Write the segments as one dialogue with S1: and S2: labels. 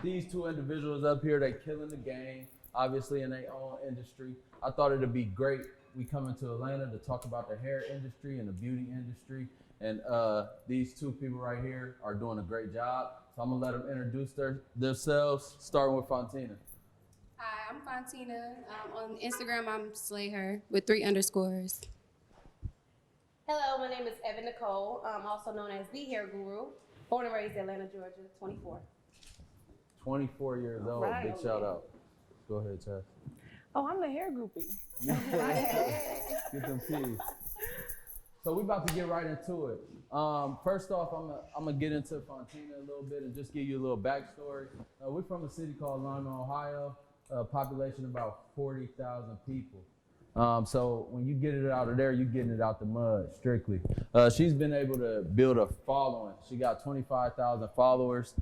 S1: these two individuals up here, they killing the game, obviously in their own industry. I thought it'd be great. We come into Atlanta to talk about the hair industry and the beauty industry. And these two people right here are doing a great job. So I'm gonna let them introduce themselves, starting with Fontina.
S2: Hi, I'm Fontina. On Instagram, I'm Slayher with 3 underscores.
S3: Hello, my name is Evan-Nicole, also known as the Hair Guru. Born and raised in Atlanta, Georgia, 24.
S1: 24 years old,
S3: Right.
S1: big shout out. Go ahead, Chad.
S4: Oh, I'm the hair groupie.
S1: Get them keys. So we about to get right into it. First off, I'm gonna get into Fontina a little bit and just give you a little backstory. We're from a city called Lemar, Ohio, population about 40,000 people. So when you get it out of there, you're getting it out the mud, strictly. She's been able to build a following. She got 25,000 followers.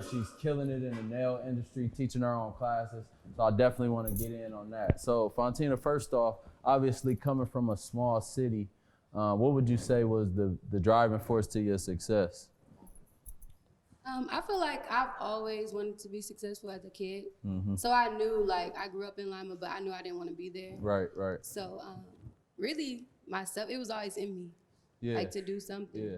S1: She's killing it in the nail industry, teaching her own classes. So I definitely want to get in on that. So Fontina, first off, obviously coming from a small city, what would you say was the driving force to your success?
S2: I feel like I've always wanted to be successful as a kid.
S1: Mm-hmm.
S2: So I knew, like, I grew up in Lima, but I knew I didn't want to be there.
S1: Right.
S2: So really, myself, it was always in me,
S1: Yeah.
S2: like, to do something.
S1: Yeah.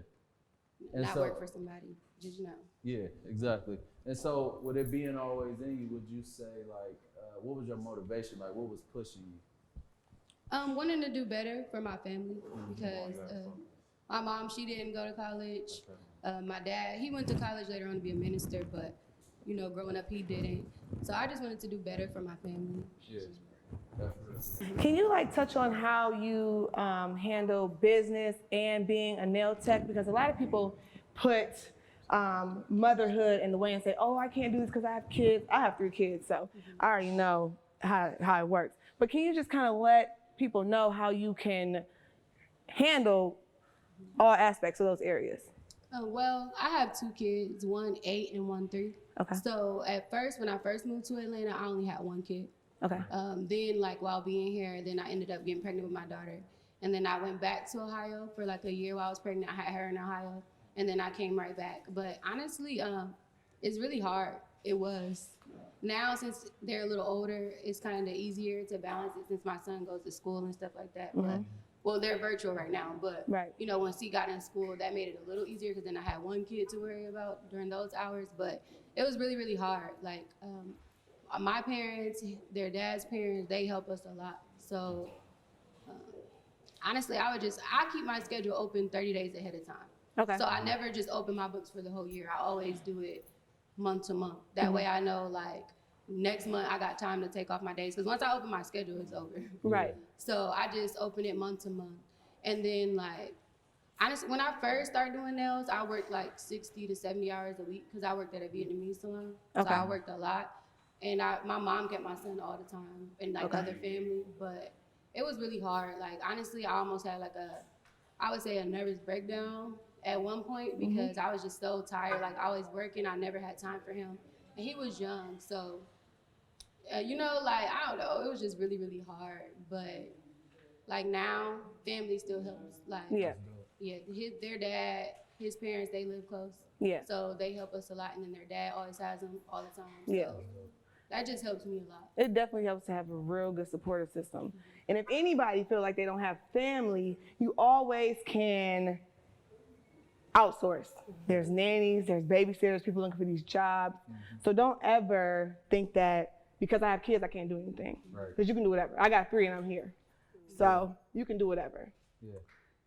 S1: And
S2: Not
S1: so,
S2: work for somebody, just,
S1: Yeah, exactly. And so with it being always in you, would you say, like, what was your motivation? Like, what was pushing you?
S2: Wanting to do better for my family because my mom, she didn't go to college. My dad, he went to college later on to be a minister, but, growing up, he didn't. So I just wanted to do better for my family.
S1: Yeah, definitely.
S4: Can you touch on how you handle business and being a nail tech? Because a lot of people put motherhood in the way and say, oh, I can't do this because I have kids. I have 3 kids, so I already know how it works. But can you just kind of let people know how you can handle all aspects of those areas?
S2: Well, I have 2 kids, one 8 and one 3.
S4: Okay.
S2: So at first, when I first moved to Atlanta, I only had 1 kid.
S4: Okay.
S2: Then, while being here, then I ended up getting pregnant with my daughter. And then I went back to Ohio for a year while I was pregnant. I had her in Ohio. And then I came right back. But honestly, it's really hard. It was. Now, since they're a little older, it's kind of easier to balance it since my son goes to school and stuff like that.
S4: Mm-hmm.
S2: But, well, they're virtual right now. But,
S4: Right.
S2: Once he got in school, that made it a little easier because then I had 1 kid to worry about during those hours. But it was really, really hard. My parents, their dad's parents, they help us a lot. So, honestly, I keep my schedule open 30 days ahead of time.
S4: Okay.
S2: So I never just open my books for the whole year. I always do it month to month. That way I know, next month I got time to take off my days. Because once I open my schedule, it's over.
S4: Right.
S2: So I just open it month to month. And then, honestly, when I first started doing nails, I worked 60 to 70 hours a week because I worked at a Vietnamese salon.
S4: Okay.
S2: So I worked a lot. And my mom kept my son all the time and other family. But it was really hard. Honestly, I almost had I would say a nervous breakdown at one point because I was just so tired. I was working, I never had time for him. And he was young, so, I don't know, it was just really, really hard. But, now, family still helps.
S4: Yeah.
S2: Yeah, their dad, his parents, they live close.
S4: Yeah.
S2: So they help us a lot, and then their dad always has them all the time.
S4: Yeah.
S2: So that just helps me a lot.
S4: It definitely helps to have a real good supportive system. And if anybody feel like they don't have family, you always can outsource. There's nannies, there's babysitters, people looking for these jobs. So don't ever think that because I have kids, I can't do anything.
S1: Right.
S4: Because you can do whatever. I got 3 and I'm here. So you can do whatever.
S1: Yeah.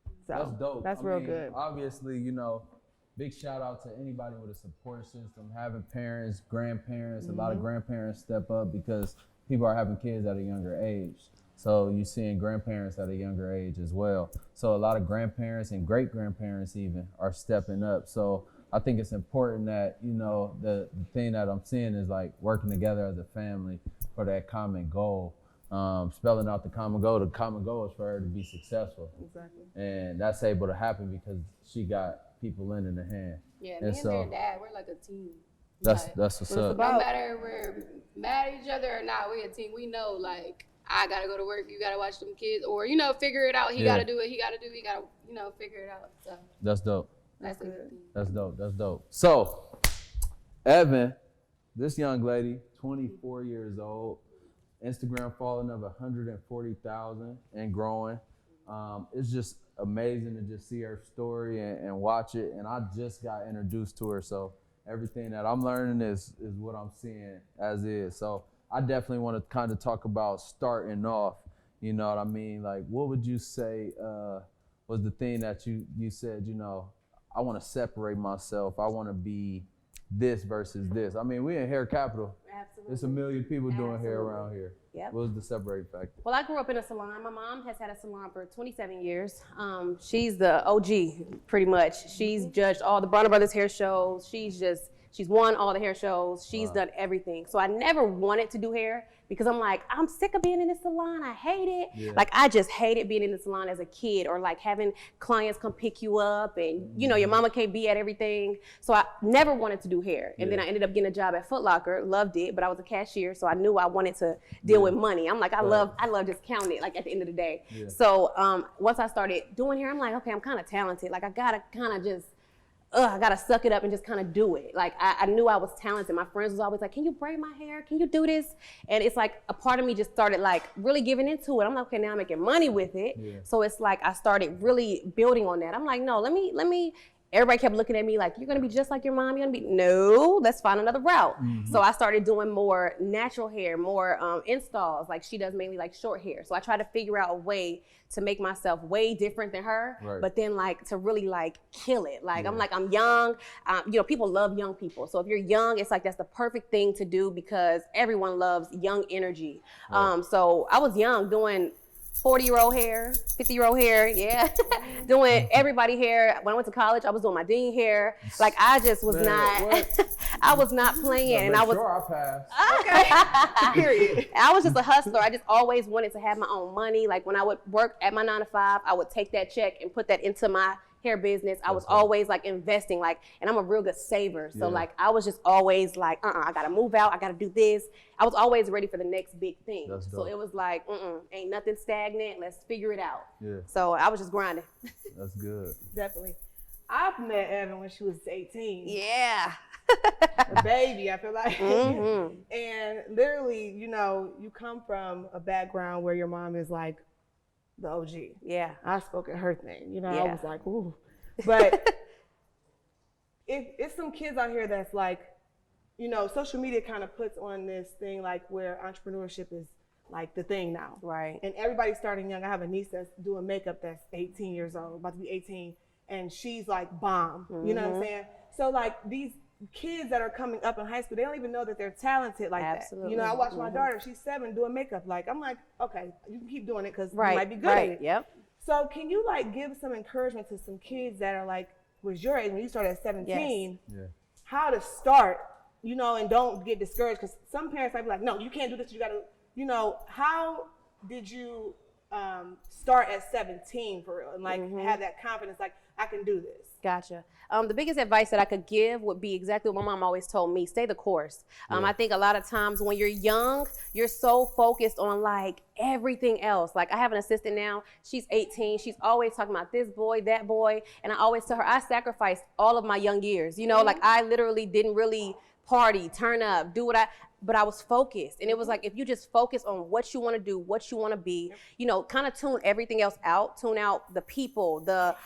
S4: So
S1: That's dope.
S4: That's real good.
S1: Obviously, big shout out to anybody with a support system, having parents, grandparents. A lot of grandparents step up because people are having kids at a younger age. So you're seeing grandparents at a younger age as well. So a lot of grandparents and great-grandparents even are stepping up. So I think it's important that, the thing that I'm seeing is working together as a family for that common goal. Spelling out the common goal is for her to be successful.
S4: Exactly.
S1: And that's able to happen because she got people lending a hand.
S2: Yeah,
S1: And
S2: me and their dad, we're like a team.
S1: That's what's up.
S2: No matter if we're mad at each other or not, we're a team. We know, I gotta go to work, you gotta watch them kids, or, figure it out. He gotta do it, he gotta figure it out. So
S1: That's dope.
S2: that's a good thing.
S1: That's dope. So, Evan, this young lady, 24 years old, Instagram following of 140,000 and growing. It's just amazing to just see her story and watch it. And I just got introduced to her, so everything that I'm learning is what I'm seeing as is. So I definitely want to kind of talk about starting off. You know what I mean? Like, what would you say was the thing that you said, you know, I want to separate myself. I want to be this versus this. I mean, we in hair capital.
S3: Absolutely.
S1: There's a million people doing hair around here.
S3: Yep.
S1: What was the separating factor?
S3: Well, I grew up in a salon. My mom has had a salon for 27 years. She's the OG, pretty much. She's judged all the Bronner Brothers hair shows. She's won all the hair shows. She's done everything. So I never wanted to do hair because I'm like, I'm sick of being in the salon. I hate it. Yeah. Like, I just hated being in the salon as a kid, or like having clients come pick you up and, you know, your mama can't be at everything. So I never wanted to do hair. And then I ended up getting a job at Foot Locker, loved it, but I was a cashier, so I knew I wanted to deal with money. I'm like, I love just counting it, like, at the end of the day. Yeah. So once I started doing hair, I'm like, okay, I'm kind of talented. Like, I gotta kind of just, I gotta suck it up and just kind of do it. Like, I knew I was talented. My friends was always like, can you braid my hair? Can you do this? And it's like a part of me just started like really giving into it. I'm like, okay, now I'm making money with it. Yeah. So it's like I started really building on that. I'm like, no, let me. Everybody kept looking at me like, you're gonna be just like your mom? You're gonna be, no, let's find another route. Mm-hmm. So I started doing more natural hair, more installs. Like, she does mainly like short hair. So I try to figure out a way to make myself way different than her, but then like to really like kill it. Like, I'm young. You know, people love young people. So if you're young, it's like that's the perfect thing to do because everyone loves young energy. Right. So I was young doing 40-year-old hair, 50-year-old hair, doing everybody hair. When I went to college, I was doing my dean hair. Like, I just was I was not playing. And I was
S1: sure I passed.
S3: Okay. Period. I was just a hustler. I just always wanted to have my own money. Like, when I would work at my 9 to 5, I would take that check and put that into my hair business. I was always like investing, like, and I'm a real good saver. So like, I was just always like, I gotta move out. I gotta do this. I was always ready for the next big thing. So it was like, ain't nothing stagnant. Let's figure it out. Yeah. So I was just grinding.
S1: That's good.
S4: Definitely. I've met Evan when she was 18.
S3: Yeah.
S4: A baby, I feel like. Mm-hmm. And literally, you know, you come from a background where your mom is like the OG.
S3: Yeah.
S4: I spoke at her thing. You know, I was like, ooh. But it's some kids out here that's like, you know, social media kind of puts on this thing like where entrepreneurship is like the thing now.
S3: Right.
S4: And everybody's starting young. I have a niece that's doing makeup that's 18 years old, about to be 18, and she's like bomb. Mm-hmm. You know what I'm saying? So like these kids that are coming up in high school, they don't even know that they're talented like that. You know, I watch my daughter, she's 7, doing makeup. Like, I'm like, okay, you can keep doing it because you might be good at it.
S3: Yep.
S4: So can you like give some encouragement to some kids that are like, was your age when you started at 17, how to start, you know, and don't get discouraged? Because some parents might be like, no, you can't do this, you gotta, you know, how did you start at 17 for real and like have that confidence, like, I can do this?
S3: Gotcha. The biggest advice that I could give would be exactly what my mom always told me: stay the course. I think a lot of times when you're young, you're so focused on like everything else. Like, I have an assistant now, she's 18, she's always talking about this boy, that boy, and I always tell her I sacrificed all of my young years. You know, like, I literally didn't really party, turn up, do but I was focused. And it was like, if you just focus on what you want to do, what you want to be, you know, kind of tune everything else out, tune out the people, the,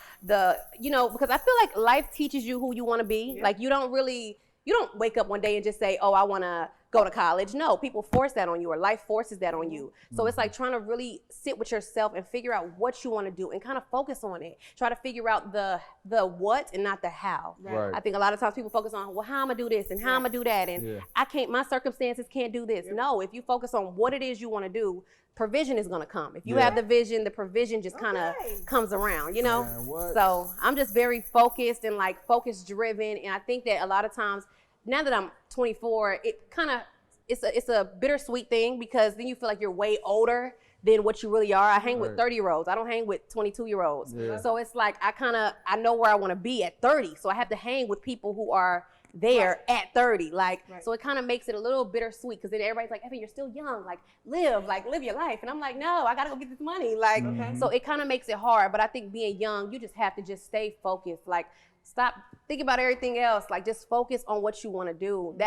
S3: you know, because I feel like life teaches you who you want to be. Like, you don't wake up one day and just say, oh, I want to go to college. No, people force that on you, or life forces that on you. So it's like trying to really sit with yourself and figure out what you want to do and kind of focus on it. Try to figure out the what and not the how. Right. I think a lot of times people focus on, well, how I'm gonna do this and how I'm gonna do that, and I can't, my circumstances can't do this. No, if you focus on what it is you want to do, provision is gonna come. If you have the vision, the provision just kind of comes around, you know? So I'm just very focused and like focus driven. And I think that a lot of times, now that I'm 24, it kind of, it's a bittersweet thing, because then you feel like you're way older than what you really are. I hang with 30-year-olds. I don't hang with 22-year-olds. Yeah. So it's like, I know where I want to be at 30. So I have to hang with people who are there at 30. Like, so it kind of makes it a little bittersweet, because then everybody's like, Evan, you're still young. Like, live your life. And I'm like, no, I got to go get this money. Like, so it kind of makes it hard. But I think being young, you just have to just stay focused. Like, Stop thinking about everything else. Like, just focus on what you want to do.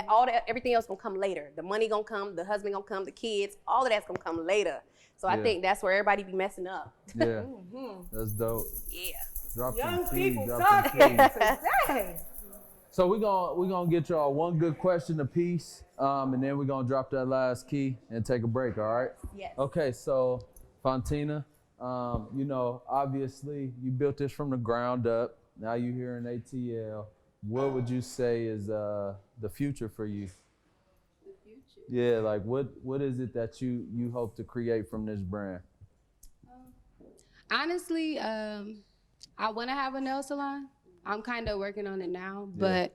S3: Everything else gonna come later. The money gonna come, the husband gonna come, the kids, all of that's gonna come later. So I think that's where everybody be messing up.
S1: Yeah, that's dope.
S3: Yeah.
S1: Drop
S4: Young
S1: some keys,
S4: people
S1: drop some
S4: talking
S1: keys.
S4: today.
S1: So we're gonna get y'all one good question apiece, and then we're gonna drop that last key and take a break. All right?
S3: Yes.
S1: Okay. So Fontina, you know, obviously you built this from the ground up. Now you're here in ATL. What would you say is the future for you?
S2: The future.
S1: Yeah, like what is it that you hope to create from this brand?
S2: Honestly, I want to have a nail salon. I'm kind of working on it now, but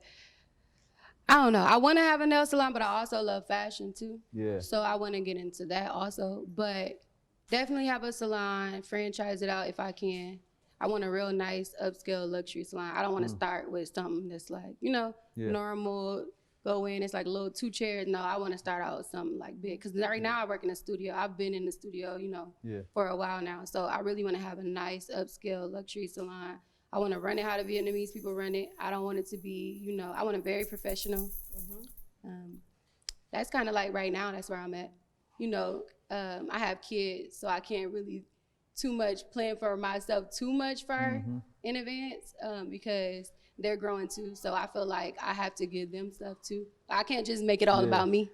S2: I don't know. I want to have a nail salon, but I also love fashion too.
S1: Yeah.
S2: So I want to get into that also, but definitely have a salon, franchise it out if I can. I want a real nice upscale luxury salon. I don't want to start with something that's like, you know, normal, go in, it's like a little 2 chairs. No, I want to start out with something like big. Because right now I work in a studio. I've been in the studio, you know, for a while now. So I really want to have a nice upscale luxury salon. I want to run it how the Vietnamese people run it. I don't want it to be, you know, I want it very professional. That's kind of like right now, that's where I'm at. You know, I have kids, so I can't really too much plan for myself too much far in advance because they're growing too. So I feel like I have to give them stuff too. I can't just make it all about me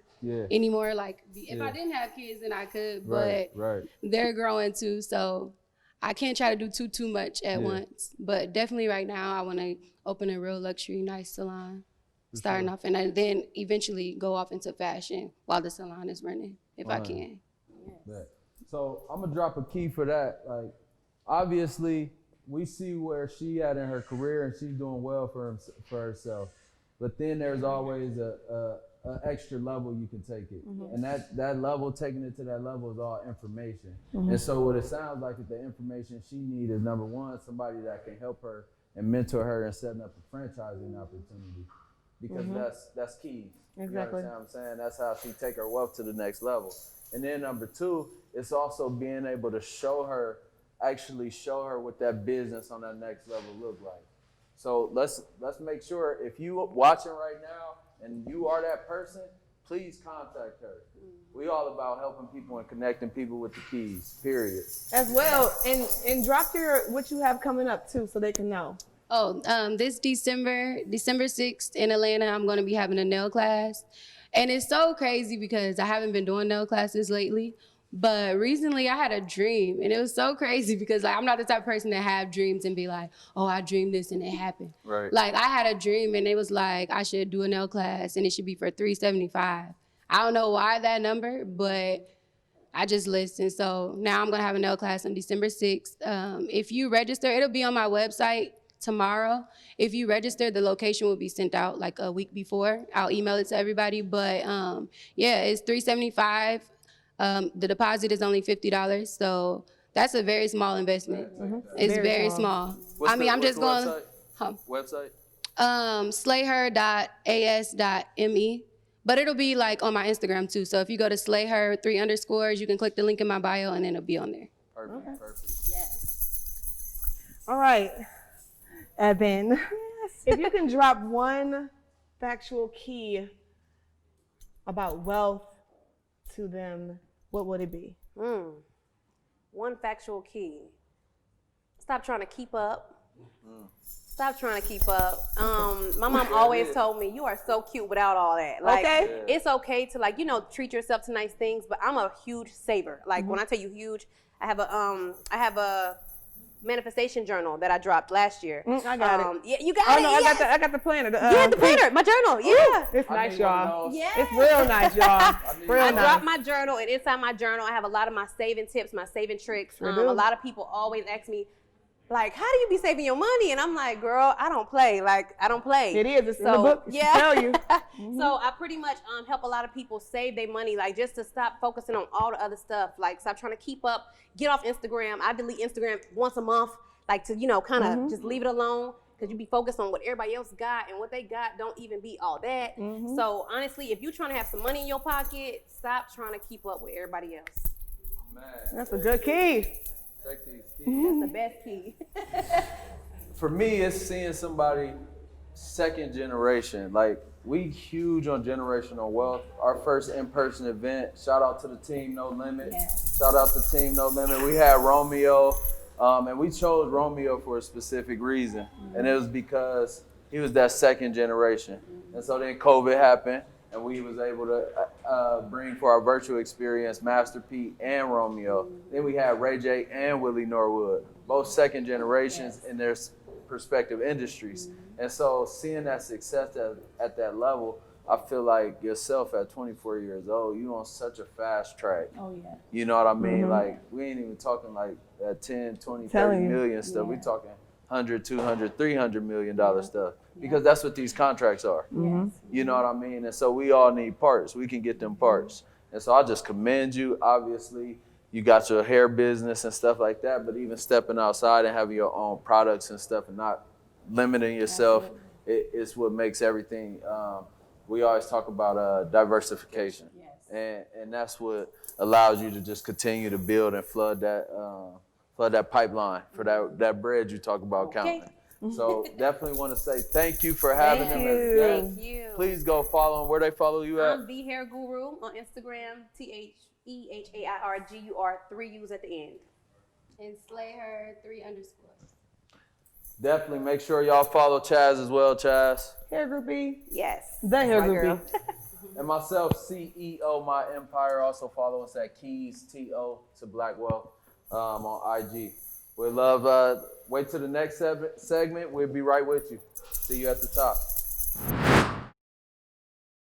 S2: anymore. Like if I didn't have kids, then I could, but they're growing too. So I can't try to do too much at once. But definitely right now, I want to open a real luxury, nice salon, starting off, and then eventually go off into fashion while the salon is running, if I can.
S1: So I'm gonna drop a key for that. Like, obviously, we see where she at in her career, and she's doing well for herself. But then there's always a extra level you can take it, and that level, taking it to that level, is all information. And so what it sounds like is the information she needs is, number one, somebody that can help her and mentor her in setting up a franchising opportunity, because that's key.
S4: Exactly.
S1: You understand what I'm saying? That's how she take her wealth to the next level. And then number two, it's also being able to show her what that business on that next level look like. So let's make sure, if you watching right now and you are that person, please contact her. We all about helping people and connecting people with the keys, period.
S4: As well, and drop what you have coming up too, so they can know.
S2: Oh, this December 6th in Atlanta, I'm going to be having a nail class. And it's so crazy because I haven't been doing nail classes lately. But recently I had a dream, and it was so crazy because I'm not the type of person to have dreams and be like, oh, I dreamed this and it happened.
S1: Right.
S2: Like I had a dream and it was like I should do a nail class and it should be for $375. I don't know why that number, but I just listened. So now I'm gonna have a nail class on December 6th. If you register, it'll be on my website tomorrow. If you register, the location will be sent out like a week before. I'll email it to everybody. But yeah, it's $375. The deposit is only $50, so that's a very small investment. It's very small. I'm just going.
S1: Website?
S2: Slayher.as.me. But it'll be like on my Instagram too. So if you go to Slayher 3_, you can click the link in my bio and then it'll be on there.
S1: Perfect.
S3: Yes.
S4: All right, Evan. If you can drop one factual key about wealth to them, what would it be?
S3: One factual key. Stop trying to keep up. Stop trying to keep up. My mom always told me, you are so cute without all that. Like, it's okay to, like, you know, treat yourself to nice things, but I'm a huge saver. Like, when I tell you huge, I have a manifestation journal that I dropped last year.
S4: I got it.
S3: Yeah, you got it.
S4: No,
S3: yes.
S4: I got the planner.
S3: The planner, my journal. Yeah.
S4: It's nice, y'all.
S3: Yeah.
S4: It's real nice, y'all.
S3: I dropped my journal, and inside my journal, I have a lot of my saving tips, my saving tricks. A lot of people always ask me, like, how do you be saving your money? And I'm like, girl, I don't play. Like, I don't play.
S4: It is. It's in the book. Yeah. Tell you.
S3: So I pretty much help a lot of people save their money, like, just to stop focusing on all the other stuff. Like, stop trying to keep up. Get off Instagram. I delete Instagram once a month, like, to, you know, kind of just leave it alone. Because you be focused on what everybody else got, and what they got don't even be all that. So honestly, if you're trying to have some money in your pocket, stop trying to keep up with everybody else.
S1: Man,
S4: that's a good key.
S1: Check these keys.
S3: That's the best key.
S1: For me, it's seeing somebody second generation. Like, we huge on generational wealth. Our first in-person event, shout out to the team No Limit.
S2: Yes.
S1: Shout out to Team No Limit. We had Romeo, and we chose Romeo for a specific reason. And it was because he was that second generation. And so then COVID happened, and we was able to bring for our virtual experience Master Pete and Romeo. Then we had Ray J and Willie Norwood, both second generations in their respective industries. And so seeing that success at that level, I feel like yourself at 24 years old, you on such a fast track.
S4: Oh, yeah.
S1: You know what I mean? Like, we ain't even talking like that 10, 20, 30 million stuff. We talking 100, 200, 300 million dollar stuff, because that's what these contracts are. You know what I mean? And so we all need parts. We can get them parts. And so I just commend you. Obviously, you got your hair business and stuff like that, but even stepping outside and having your own products and stuff and not limiting yourself is what makes everything. We always talk about diversification, and that's what allows you to just continue to build and flood that pipeline for that bread you talk about counting. So definitely want to say thank you for having them as guests.
S3: Thank you.
S1: Please go follow them. Where they follow you at?
S3: I'm The Hair Guru on Instagram, TheHairGuru, 3 U's at the end.
S2: And Slay Her 3_.
S1: Definitely make sure y'all follow Chaz as well, Chaz.
S4: Hair groupie.
S3: Yes.
S4: The hair
S3: my
S4: groupie.
S3: girl.
S1: And myself, CEO My Empire. Also follow us at Keys TO to Black Wealth on IG. We love. Wait till the next segment. We'll be right with you. See you at the top.